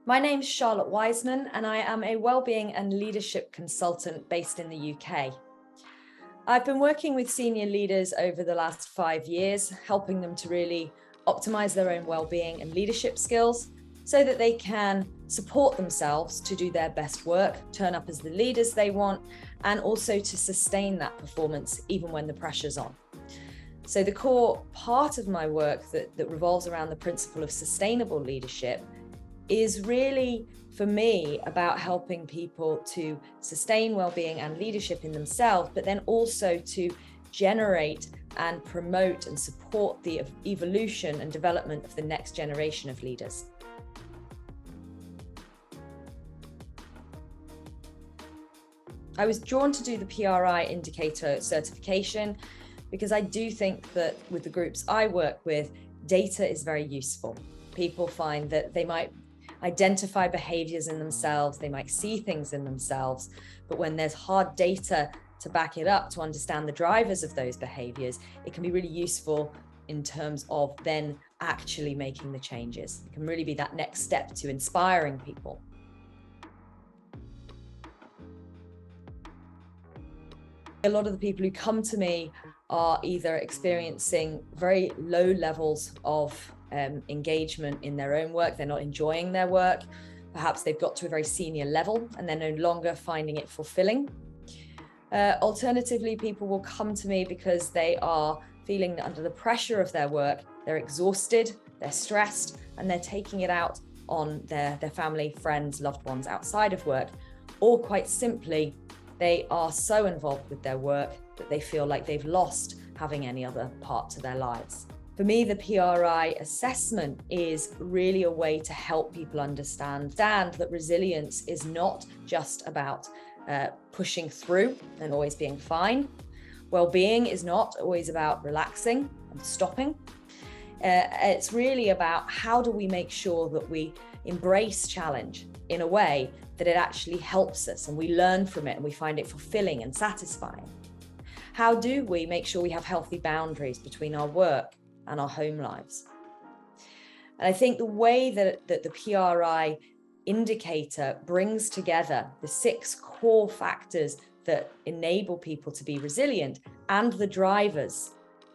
My name's Charlotte Wiseman, and I am a wellbeing and leadership consultant based in the UK. I've been working with senior leaders over the last 5 years, helping them to really optimize their own wellbeing and leadership skills so that they can support themselves to do their best work, turn up as the leaders they want, and also to sustain that performance even when the pressure's on. So the core part of my work that revolves around the principle of sustainable leadership is really, for me, about helping people to sustain well-being and leadership in themselves, but then also to generate and promote and support the evolution and development of the next generation of leaders. I was drawn to do the PRI indicator certification because I do think that with the groups I work with, data is very useful. People find that they might identify behaviors in themselves, they might see things in themselves, but when there's hard data to back it up, to understand the drivers of those behaviors, it can be really useful in terms of then actually making the changes. It can really be that next step to inspiring people. A lot of the people who come to me are either experiencing very low levels of engagement in their own work. They're not enjoying their work. Perhaps they've got to a very senior level and they're no longer finding it fulfilling. Alternatively, people will come to me because they are feeling under the pressure of their work. They're exhausted, they're stressed, and they're taking it out on their family, friends, loved ones outside of work. Or quite simply, they are so involved with their work that they feel like they've lost having any other part to their lives. For me, the PRI assessment is really a way to help people understand that resilience is not just about pushing through and always being fine. Well-being is not always about relaxing and stopping. It's really about how do we make sure that we embrace challenge in a way that it actually helps us and we learn from it and we find it fulfilling and satisfying. How do we make sure we have healthy boundaries between our work and our home lives? And I think the way that the PRI indicator brings together the 6 core factors that enable people to be resilient and the drivers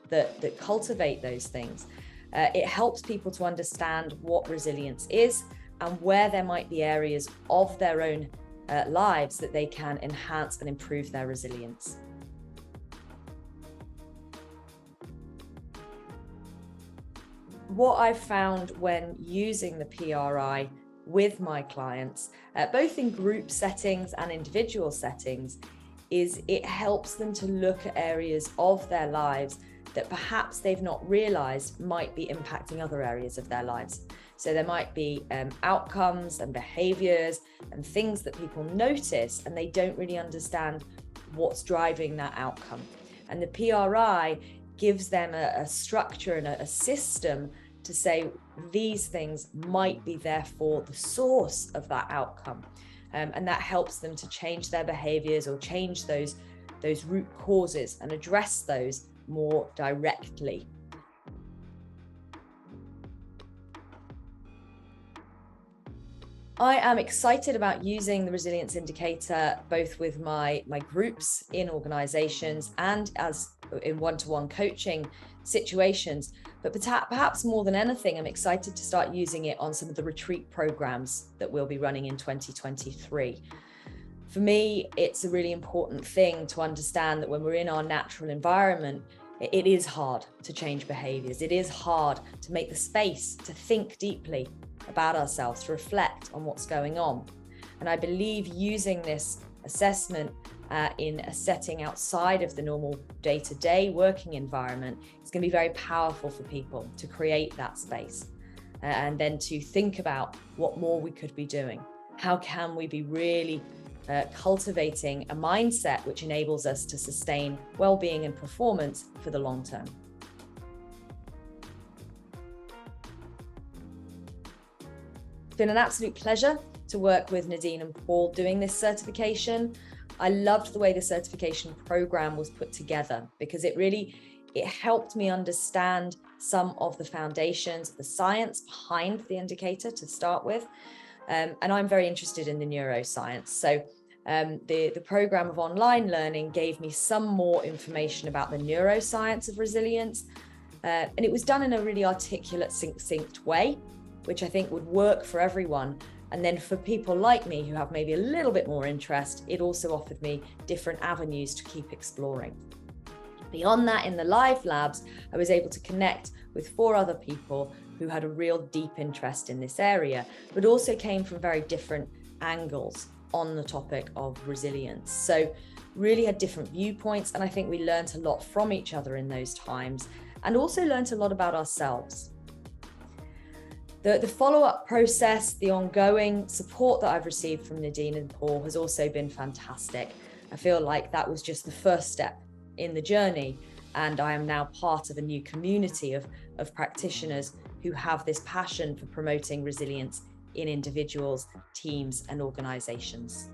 that cultivate those things, it helps people to understand what resilience is and where there might be areas of their own lives that they can enhance and improve their resilience. What I've found when using the PRI with my clients, both in group settings and individual settings, is it helps them to look at areas of their lives that perhaps they've not realized might be impacting other areas of their lives. So there might be outcomes and behaviors and things that people notice and they don't really understand what's driving that outcome. And the PRI gives them a structure and a system to say these things might be therefore the source of that outcome. And that helps them to change their behaviors or change those root causes and address those more directly. I am excited about using the resilience indicator both with my groups in organizations and as in one-to-one coaching situations, but perhaps more than anything, I'm excited to start using it on some of the retreat programs that we'll be running in 2023. For me, it's a really important thing to understand that when we're in our natural environment, it is hard to change behaviors. It is hard to make the space to think deeply about ourselves, to reflect on what's going on. And I believe using this assessment in a setting outside of the normal day-to-day working environment is going to be very powerful for people to create that space and then to think about what more we could be doing. How can we be really cultivating a mindset which enables us to sustain well-being and performance for the long term? It's been an absolute pleasure to work with Nadine and Paul doing this certification. I loved the way the certification program was put together because it helped me understand some of the foundations, the science behind the indicator to start with, And I'm very interested in the neuroscience. So the program of online learning gave me some more information about the neuroscience of resilience. And it was done in a really articulate, succinct way, which I think would work for everyone. And then for people like me who have maybe a little bit more interest, it also offered me different avenues to keep exploring. Beyond that, in the live labs, I was able to connect with 4 other people who had a real deep interest in this area, but also came from very different angles on the topic of resilience. So really had different viewpoints, and I think we learned a lot from each other in those times, and also learned a lot about ourselves. The follow-up process, the ongoing support that I've received from Nadine and Paul has also been fantastic. I feel like that was just the first step in the journey, and I am now part of a new community of practitioners who have this passion for promoting resilience in individuals, teams, and organizations.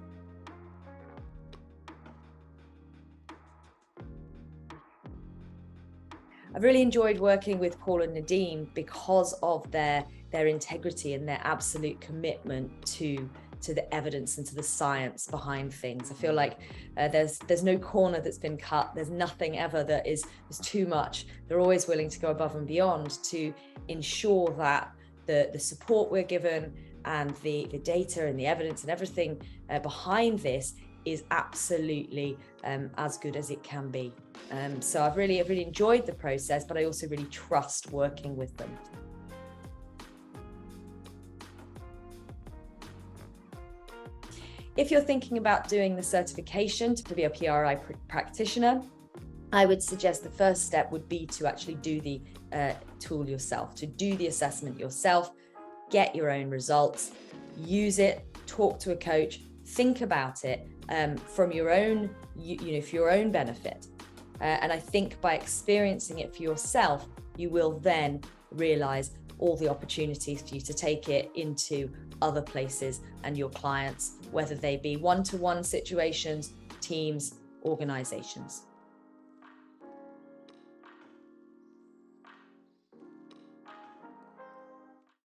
I've really enjoyed working with Paul and Nadine because of their integrity and their absolute commitment to the evidence and to the science behind things. I feel like there's no corner that's been cut. There's nothing ever that is too much. They're always willing to go above and beyond to ensure that the support we're given and the data and the evidence and everything behind this is absolutely as good as it can be. So I've really enjoyed the process, but I also really trust working with them. If you're thinking about doing the certification to be a PRI practitioner, I would suggest the first step would be to actually do the tool yourself, to do the assessment yourself, get your own results, use it, talk to a coach, think about it from your own, for your own benefit. And I think by experiencing it for yourself, you will then realize all the opportunities for you to take it into other places and your clients, whether they be one-to-one situations, teams, organizations.